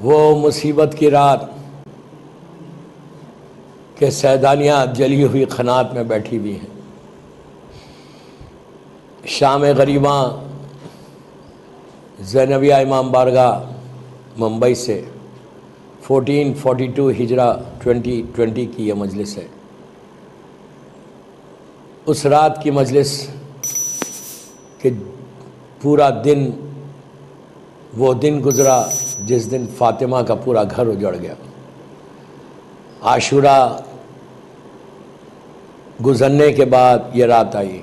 وہ مصیبت کی رات کہ سیدانیہ جلی ہوئی قنات میں بیٹھی ہوئی ہیں. شام غریباں زینبیہ امام بارگاہ ممبئی سے 1442 ہجرہ 2020 کی یہ مجلس ہے. اس رات کی مجلس کہ پورا دن وہ دن گزرا جس دن فاطمہ کا پورا گھر اجڑ گیا. عاشوراء گزرنے کے بعد یہ رات آئی.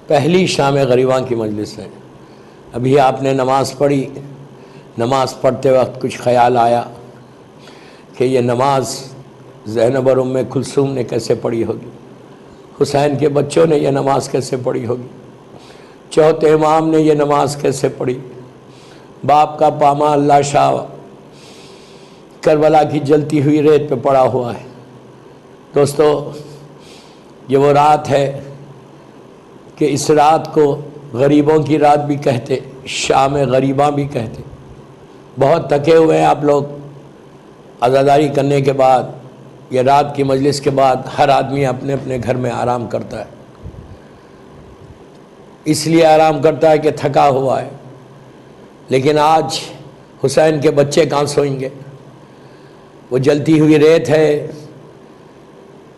پہلی شام غریباں کی مجلس ہے. ابھی آپ نے نماز پڑھی. نماز پڑھتے وقت کچھ خیال آیا کہ یہ نماز زینب اور ام کلثوم نے کیسے پڑھی ہوگی, حسین کے بچوں نے یہ نماز کیسے پڑھی ہوگی, چوتھے امام نے یہ نماز کیسے پڑھی, باپ کا پامال لاشا کربلا کی جلتی ہوئی ریت پہ پڑا ہوا ہے. دوستو, یہ وہ رات ہے کہ اس رات کو غریبوں کی رات بھی کہتے, شام غریباں بھی کہتے. بہت تھکے ہوئے ہیں آپ لوگ. عزاداری کرنے کے بعد, یہ رات کی مجلس کے بعد ہر آدمی اپنے اپنے گھر میں آرام کرتا ہے. اس لیے آرام کرتا ہے کہ تھکا ہوا ہے. لیکن آج حسین کے بچے کہاں سوئیں گے؟ وہ جلتی ہوئی ریت ہے.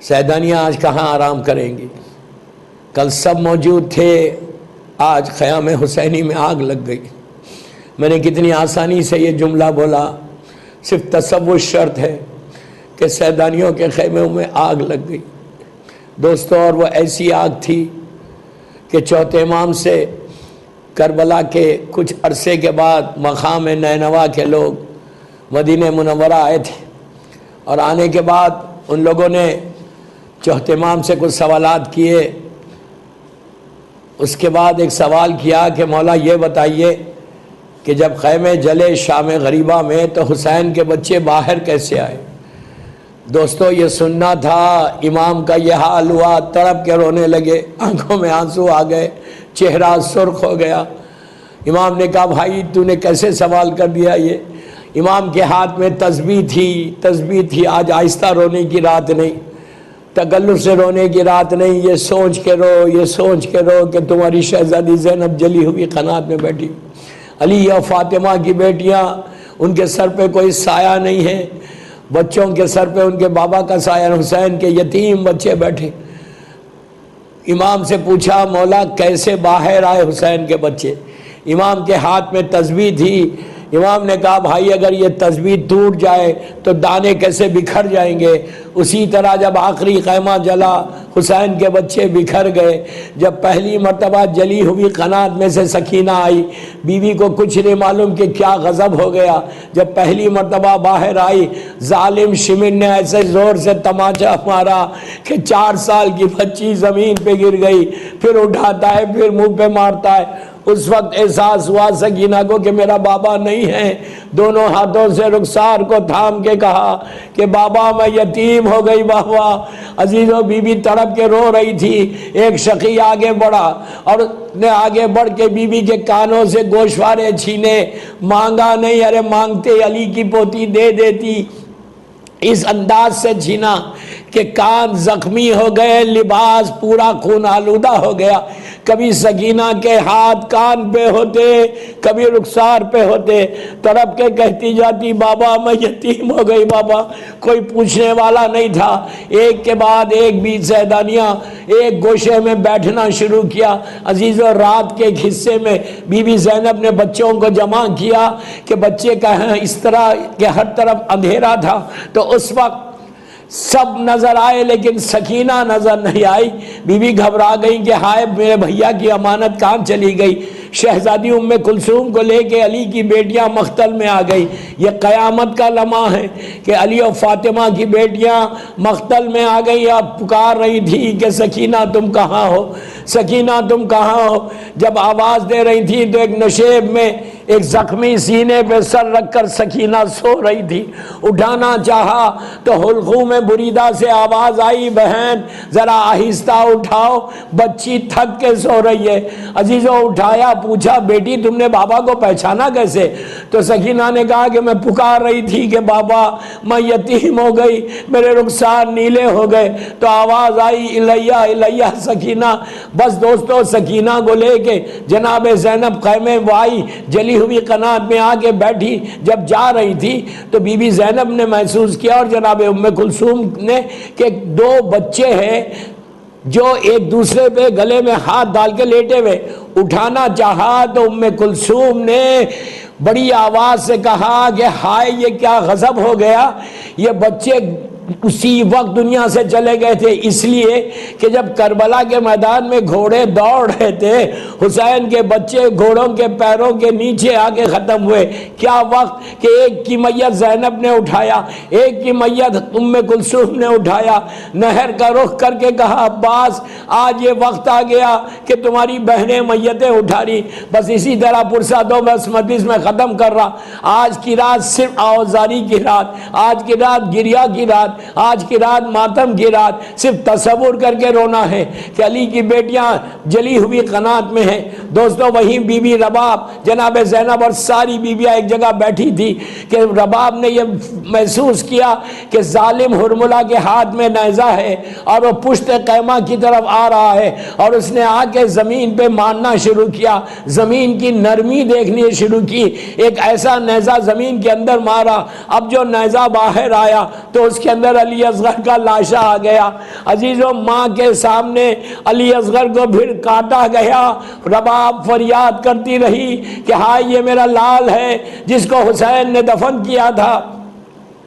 سیدانیہ آج کہاں آرام کریں گی؟ کل سب موجود تھے, آج خیام حسینی میں آگ لگ گئی. میں نے کتنی آسانی سے یہ جملہ بولا, صرف تصور شرط ہے کہ سیدانیوں کے خیموں میں آگ لگ گئی. دوستو, اور وہ ایسی آگ تھی کہ چوتھے امام سے کربلا کے کچھ عرصے کے بعد مقام نینوا کے لوگ مدینہ منورہ آئے تھے, اور آنے کے بعد ان لوگوں نے چوتھے امام سے کچھ سوالات کیے. اس کے بعد ایک سوال کیا کہ مولا یہ بتائیے کہ جب خیمے جلے شام غریبہ میں تو حسین کے بچے باہر کیسے آئے؟ دوستو, یہ سننا تھا. امام کا یہ حال ہوا, تڑپ کے رونے لگے, آنکھوں میں آنسو آ گئے, چہرہ سرخ ہو گیا. امام نے کہا بھائی تو نے کیسے سوال کر دیا یہ؟ امام کے ہاتھ میں تسبیح تھی. آج آہستہ رونے کی رات نہیں, تکلف سے رونے کی رات نہیں. یہ سوچ کے رو کہ تمہاری شہزادی زینب جلی ہوئی قنات میں بیٹھی. علی اور فاطمہ کی بیٹیاں, ان کے سر پہ کوئی سایہ نہیں ہے. بچوں کے سر پہ ان کے بابا کا سایہ, حسین کے یتیم بچے بیٹھے. امام سے پوچھا مولا کیسے باہر آئے حسین کے بچے؟ امام کے ہاتھ میں تسبیح تھی. امام نے کہا بھائی اگر یہ تسبیح ٹوٹ جائے تو دانے کیسے بکھر جائیں گے؟ اسی طرح جب آخری خیمہ جلا حسین کے بچے بکھر گئے. جب پہلی مرتبہ جلی ہوئی قنات میں سے سکینہ آئی, بیوی کو کچھ نہیں معلوم کہ کیا غضب ہو گیا. جب پہلی مرتبہ باہر آئی, ظالم شمن نے ایسے زور سے تماچا مارا کہ 4 سال کی بچی زمین پہ گر گئی. پھر اٹھاتا ہے, پھر منہ پہ مارتا ہے. اس وقت احساس ہوا سکینہ کو کہ میرا بابا نہیں ہے. دونوں ہاتھوں سے رخسار کو تھام کے کہا کہ بابا میں یتیم ہو گئی. بابا عزیزو, بی بی تڑپ کے رو رہی تھی. ایک شقی آگے بڑھا اور نے آگے بڑھ کے بی بی کے کانوں سے گوشوارے چھینے. مانگا نہیں, ارے مانگتے علی کی پوتی دے دیتی. اس انداز سے چھینا کہ کان زخمی ہو گئے, لباس پورا خون آلودہ ہو گیا. کبھی سکینہ کے ہاتھ کان پہ ہوتے, کبھی رخسار پہ ہوتے. تڑپ کے کہتی جاتی بابا میں یتیم ہو گئی. بابا کوئی پوچھنے والا نہیں تھا. ایک کے بعد ایک بھی سیدانیہ ایک گوشے میں بیٹھنا شروع کیا. عزیزو, رات کے ایک حصے میں بی بی زینب نے بچوں کو جمع کیا کہ بچے کہیں, اس طرح کہ ہر طرف اندھیرا تھا. تو اس وقت سب نظر آئے لیکن سکینہ نظر نہیں آئی. بی بی گھبرا گئی کہ ہائے میرے بھیا کی امانت کہاں چلی گئی. شہزادی ام کلثوم کو لے کے علی کی بیٹیاں مقتل میں آ گئی. یہ قیامت کا لمحہ ہے کہ علی اور فاطمہ کی بیٹیاں مقتل میں آ گئی. اب پکار رہی تھی کہ سکینہ تم کہاں ہو؟ سکینہ تم کہاں ہو؟ جب آواز دے رہی تھی تو ایک نشیب میں ایک زخمی سینے پہ سر رکھ کر سکینہ سو رہی تھی، اٹھانا چاہا تو حلقوم بریدہ سے آواز آئی، بہن ذرا آہستہ اٹھاؤ، بچی تھک کے سو رہی ہے۔ عزیزوں اٹھایا، پوچھا بیٹی تم نے بابا کو پہچانا کیسے؟ تو سکینہ نے کہا کہ میں پکار رہی تھی کہ بابا میں یتیم ہو گئی، میرے رخسار نیلے ہو گئے، تو آواز آئی الیہ الیہ سکینہ۔ بس دوستو سکینہ کو لے کے جناب زینب خیمے وہ آئی، جلی ہوئی قنات میں آ کے بیٹھی۔ جب جا رہی تھی تو بی بی زینب نے محسوس کیا اور جناب ام کلثوم نے کہ دو بچے ہیں جو ایک دوسرے پہ گلے میں ہاتھ ڈال کے لیٹے ہوئے، اٹھانا چاہا تو ام کلثوم نے بڑی آواز سے کہا کہ ہائے یہ کیا غضب ہو گیا، یہ بچے اسی وقت دنیا سے چلے گئے تھے، اس لیے کہ جب کربلا کے میدان میں گھوڑے دوڑ رہے تھے حسین کے بچے گھوڑوں کے پیروں کے نیچے آ کے ختم ہوئے۔ کیا وقت کہ ایک کی میت زینب نے اٹھایا، ایک کی میت ام کلثوم نے اٹھایا، نہر کا رخ کر کے کہا عباس آج یہ وقت آ گیا کہ تمہاری بہنیں میتیں اٹھا رہی۔ بس اسی طرح پرسہ دو بس مجلس میں ختم کر رہا۔ آج کی رات صرف آوازاری کی رات، آج کی رات گریہ کی رات، آج کی رات ماتم کی رات، صرف تصور کر کے رونا ہے کہ علی کی بیٹیاں جلی ہوئی قنات میں ہیں۔ دوستو وہیں بی بی رباب جناب زینب اور ساری بیویاں ایک جگہ بیٹھی تھی کہ رباب نے یہ محسوس کیا کہ ظالم ہرملہ کے ہاتھ میں نیزہ ہے اور وہ پشت قیمہ کی طرف آ رہا ہے، اور اس نے آ کے زمین پہ مارنا شروع کیا، زمین کی نرمی دیکھنی شروع کی، ایک ایسا نیزہ زمین کے اندر مارا۔ اب جو نیزہ باہر آیا تو اس کے اندر علی اصغر کا لاشا آ گیا۔ عزیزوں ماں کے سامنے علی اصغر کو پھر کاٹا گیا۔ رباب فریاد کرتی رہی کہ ہائے یہ میرا لال ہے جس کو حسین نے دفن کیا تھا،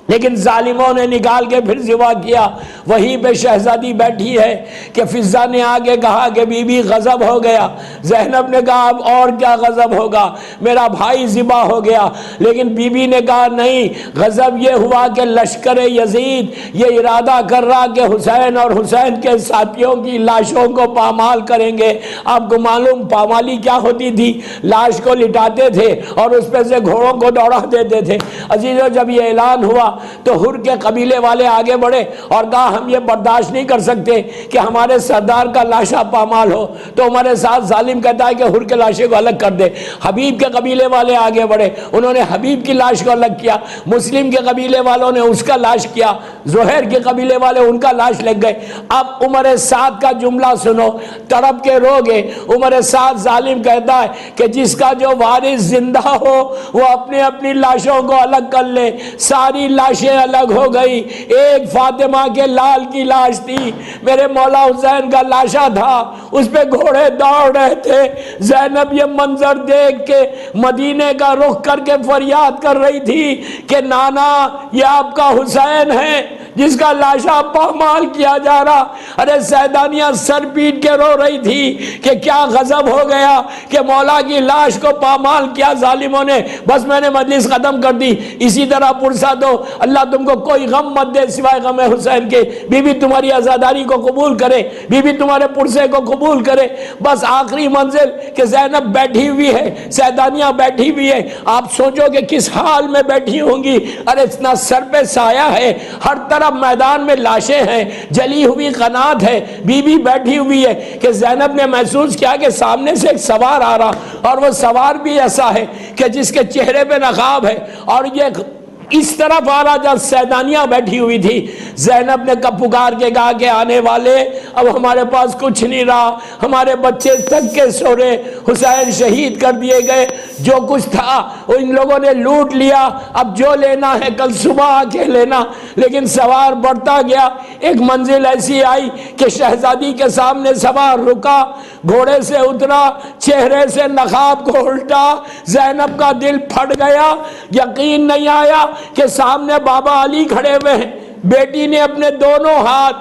لیکن ظالموں نے نکال کے پھر ذبح کیا۔ وہیں پہ شہزادی بیٹھی ہے کہ فضہ نے آگے کہا کہ بی بی غضب ہو گیا۔ زینب نے کہا اب اور کیا غضب ہوگا، میرا بھائی ذبح ہو گیا۔ لیکن بی بی نے کہا نہیں، غضب یہ ہوا کہ لشکر یزید یہ ارادہ کر رہا کہ حسین اور حسین کے ساتھیوں کی لاشوں کو پامال کریں گے۔ آپ کو معلوم پامالی کیا ہوتی تھی؟ لاش کو لٹاتے تھے اور اس پہ سے گھوڑوں کو دوڑا دیتے تھے۔ عزیزوں جب یہ اعلان ہوا تو ہر کے قبیلے والے آگے بڑھے اور کہا ہم یہ برداشت نہیں کر سکتے کہ ہمارے سردار کا لاشا پامال ہو۔ تو ہمارے ساتھ ظالم کہتا ہے کہ ہر کے لاشے کو الگ کر دے۔ حبیب کے قبیلے والے آگے بڑھے، انہوں نے حبیب کی لاش کو الگ کیا، مسلم کے قبیلے والوں نے اس کا لاش کیا، زہیر کے قبیلے والے ان کا لاش لگ گئے۔ اب عمر سعد کا جملہ سنو، تڑپ کے رو گے۔ عمر سعد ظالم کہتا ہے کہ جس کا جو وارث زندہ ہو وہ اپنی اپنی لاشوں کو الگ کر لے۔ ساری لاشیں الگ ہو گئی، ایک فاطمہ کے لال کی لاش تھی، میرے مولا حسین کا لاشا تھا، اس پہ گھوڑے دوڑ رہے تھے۔ زینب یہ منظر دیکھ کے مدینے کا رخ کر کے فریاد کر رہی تھی کہ نانا یہ آپ کا حسین ہے جس کا لاشا پامال کیا جا رہا۔ ارے سیدانیہ سر پیٹ کے رو رہی تھی کہ کیا غضب ہو گیا کہ مولا کی لاش کو پامال کیا ظالموں نے۔ بس میں نے مجلس ختم کر دی۔ اسی طرح پرسہ دو، اللہ تم کو کوئی غم مت دے سوائے غم حسین کے۔ بی بی تمہاری عزاداری کو قبول کرے، بی بی تمہارے پرسے کو قبول کرے۔ بس آخری منزل کہ زینب بیٹھی ہوئی ہے، سیدانیہ بیٹھی ہوئی ہے، آپ سوچو کہ کس حال میں بیٹھی ہوں گی۔ ارے اتنا سر پہ سایہ ہے، ہر طرف میدان میں لاشیں ہیں، جلی ہوئی قنات ہے، بی بی بیٹھی ہوئی ہے کہ زینب نے محسوس کیا کہ سامنے سے ایک سوار آ رہا، اور وہ سوار بھی ایسا ہے کہ جس کے چہرے پہ نقاب ہے، اور یہ اس طرف آ رہا جب سیدانیہ بیٹھی ہوئی تھی۔ زینب نے کب پکار کے کہا کہ آنے والے اب ہمارے پاس کچھ نہیں رہا، ہمارے بچے تک کے سورے حسین شہید کر دیے گئے، جو کچھ تھا ان لوگوں نے لوٹ لیا، اب جو لینا ہے کل صبح آ کے لینا۔ لیکن سوار بڑھتا گیا، ایک منزل ایسی آئی کہ شہزادی کے سامنے سوار رکا، گھوڑے سے اترا، چہرے سے نقاب کو الٹا۔ زینب کا دل پھٹ گیا، یقین نہیں آیا کہ سامنے بابا علی کھڑے ہوئے ہیں۔ بیٹی نے اپنے دونوں ہاتھ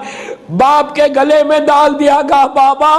باپ کے گلے میں ڈال دیا، کہا بابا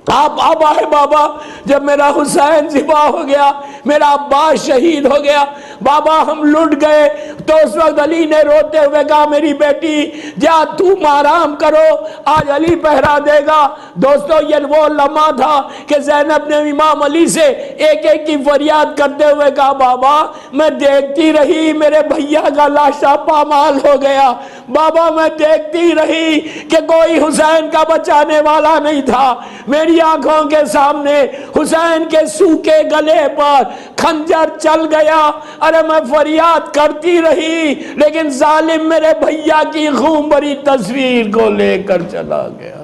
آپ آئے بابا، جب میرا حسین ذبح ہو گیا، میرا عباس شہید ہو گیا، بابا ہم لٹ گئے۔ تو اس وقت علی نے روتے ہوئے کہا میری بیٹی جا تم آرام کرو، آج علی پہرا دے گا۔ دوستو یہ وہ لمحہ تھا کہ زینب نے امام علی سے ایک ایک کی فریاد کرتے ہوئے کہا بابا میں دیکھتی رہی میرے بھیا کا لاشا پامال ہو گیا، بابا میں دیکھتی رہی کہ کوئی حسین کا بچانے والا نہیں تھا، میری آنکھوں کے سامنے حسین کے سوکھے گلے پر خنجر چل گیا، ارے میں فریاد کرتی رہی لیکن ظالم میرے بھیا کی خون بھری تصویر کو لے کر چلا گیا۔